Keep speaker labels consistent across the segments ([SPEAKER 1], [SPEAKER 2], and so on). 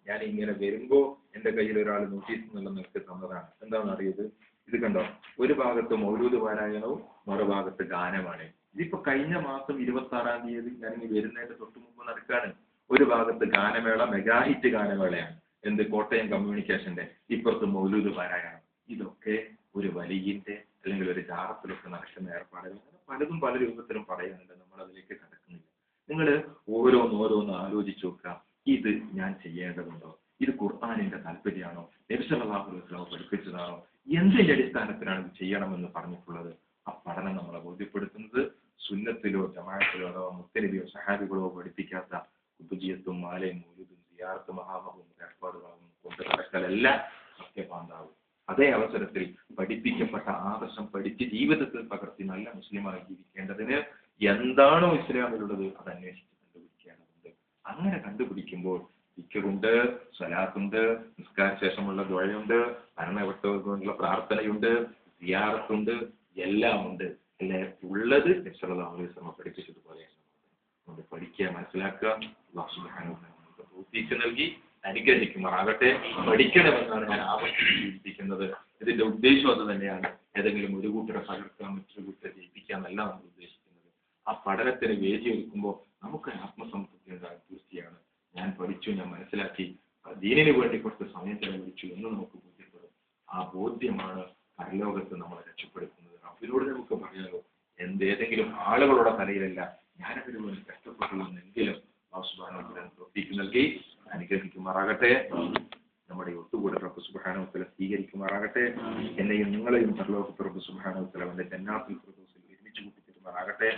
[SPEAKER 1] ഞാൻ ഇങ്ങനെ വരുമ്പോ എന്റെ കയ്യിൽ ഒരാൾ നോട്ടീസ് എന്നുള്ള നിനക്ക് തന്നതാണ്. എന്താണെന്ന് അറിയത്? ഇത് കണ്ടോ, ഒരു ഭാഗത്ത് മൗലൂദ് പാരായണവും മറു ഭാഗത്ത് ഗാനമാണ്. ഇതിപ്പോ കഴിഞ്ഞ മാസം 26-ാം തീയതി ഞാനിങ്ങനെ വരുന്നതിന്റെ തൊട്ട് മുമ്പ് നടക്കാണ്. ഒരു ഭാഗത്ത് ഗാനമേള, മെഗാഹിറ്റ് ഗാനമേളയാണ്. എന്ത്, കോട്ടയം കമ്മ്യൂണിക്കേഷന്റെ, ഇപ്പുറത്ത് മൗലൂദ് പാരായണം. ഇതൊക്കെ ഒരു വലിയന്റെ അല്ലെങ്കിൽ ഒരു ജാറത്തിലൊക്കെ നടക്കുന്ന ഏർപ്പാടുകൾ. പലതും പല രൂപത്തിലും പറയാനുണ്ട്, നമ്മൾ അതിലേക്ക് കടക്കുന്നില്ല. നിങ്ങൾ ഓരോന്ന് ആലോചിച്ച് നോക്കുക. ഇത് ഞാൻ ചെയ്യേണ്ടതുണ്ടോ? ഇത് ഖുർആനിന്റെ താല്പര്യമാണോ? നബി സല്ലല്ലാഹു അലൈഹി വസല്ലം പഠിപ്പിച്ചതാണോ? എന്തിന്റെ അടിസ്ഥാനത്തിലാണ് ഇത് ചെയ്യണമെന്ന് പറഞ്ഞിട്ടുള്ളത്? ആ പഠനം നമ്മളെ ബോധ്യപ്പെടുത്തുന്നത് സുന്നത്തിലോ ജമാഅത്തിലോ അഥവാ മുത്തനബിയോ സഹാബികളോ പഠിപ്പിക്കാത്ത ഉപജിയത്തും മാലയും മൗലൂദും സിയാറത്തും മഹാമഹവും ഏർപ്പാടുകളും കൊണ്ട് നടക്കലല്ല സത്യപാന്താവും. അതേ അവസരത്തിൽ പഠിപ്പിക്കപ്പെട്ട ആദർശം പഠിച്ച് ജീവിതത്തിൽ പകർത്തി നല്ല മുസ്ലിമായി ജീവിക്കേണ്ടതിന് എന്താണോ ഇസ്ലാമിലുള്ളത് അത് അന്വേഷിച്ച് കണ്ടുപിടിക്കേണ്ടതുണ്ട്. അങ്ങനെ കണ്ടുപിടിക്കുമ്പോൾ ദിക്റുണ്ട്, സ്വലാത്തുണ്ട്, നിസ്കാര ശേഷമുള്ള ദുആയുണ്ട്, മരണപ്പെട്ടവർക്കുള്ള പ്രാർത്ഥനയുണ്ട്, സിയാറത്തുണ്ട്, എല്ലാം ഉണ്ട്. അല്ലെ, ഉള്ളത് നബി സല്ലല്ലാഹു അലൈഹി വസല്ലം പഠിപ്പിച്ചതുപോലെയാണ്. അതുകൊണ്ട് പഠിക്കുക, മനസ്സിലാക്കുക. അല്ലാഹു സുബ്ഹാനഹു വ തആല നമുക്ക് തൗഫീഖ് നൽകി അനുഗ്രഹിക്കുമാറാകട്ടെ. പഠിക്കണമെന്നാണ് ഞാൻ ആവർത്തിക്കുന്നത്. ഇതിന്റെ ഉദ്ദേശം അത് തന്നെയാണ്. ഏതെങ്കിലും ഒരു കൂട്ടരെ പകർത്താൻ മറ്റൊരു കൂട്ടരെ ജയിപ്പിക്കുക എന്നല്ല നമ്മൾ ഉദ്ദേശിക്കുന്നത്. ആ പഠനത്തിന് വേദി ഒരുക്കുമ്പോൾ നമുക്ക് ആത്മസംതൃപ്തി ഉണ്ടാകും. തീർച്ചയാണ്, ഞാൻ പഠിച്ചു, ഞാൻ മനസ്സിലാക്കി, ദീനിന് വേണ്ടി കുറച്ച് സമയം ചെലവഴിച്ചു എന്ന് നമുക്ക് ബോധ്യപ്പെടും. ആ ബോധ്യമാണ് പരലോകത്ത് നമ്മളെ രക്ഷപ്പെടുത്തുന്നത്. അതിലൂടെ നമുക്ക് പറയാലോ, ഏതെങ്കിലും ആളുകളുടെ തലയിലല്ല, ഞാനതിനു വേണ്ടി കഷ്ടപ്പെട്ടു എന്നെങ്കിലും അല്ലാഹു സുബ്ഹാനഹു വ തആല തൗഫീഖ് നൽകി അനുഗ്രഹിക്കുമാറാകട്ടെ. നമ്മുടെ ഒത്തുകൂടെ റബ്ബ് സുബ്ഹാനഹു വ തആല സ്വീകരിക്കുമാറാകട്ടെ. എന്നെയും നിങ്ങളെയും പരലോകത്ത് റബ്ബ് സുബ്ഹാനഹു വ തആല അവന്റെ ജന്നാത്തുൽ ഫിർദൗസിൽ ഒരുമിച്ച് കൂട്ടിത്തരുമാറാകട്ടെ.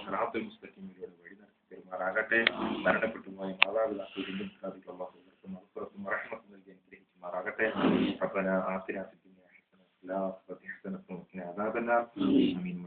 [SPEAKER 1] സിറാത്തുൽ മുസ്തഖീമിലൂടെ വഴി നടത്തി തരുമാറാകട്ടെ. മരണപ്പെട്ടു പോയ മാതാപിതാക്കൾ ബന്ധുക്കാർക്ക് അല്ലാഹു മഗ്ഫിറത്തും റഹ്മത്തും നൽകി അനുഗ്രഹിക്കുമാറാകട്ടെ. റബ്ബനാ ആതിനാ ഫിദ്ദുനിയ ഹസനത്തും വഫിൽ ആഖിറതി ഹസനത്തും വഖിനാ അദാബന്നാർ. ആമീൻ.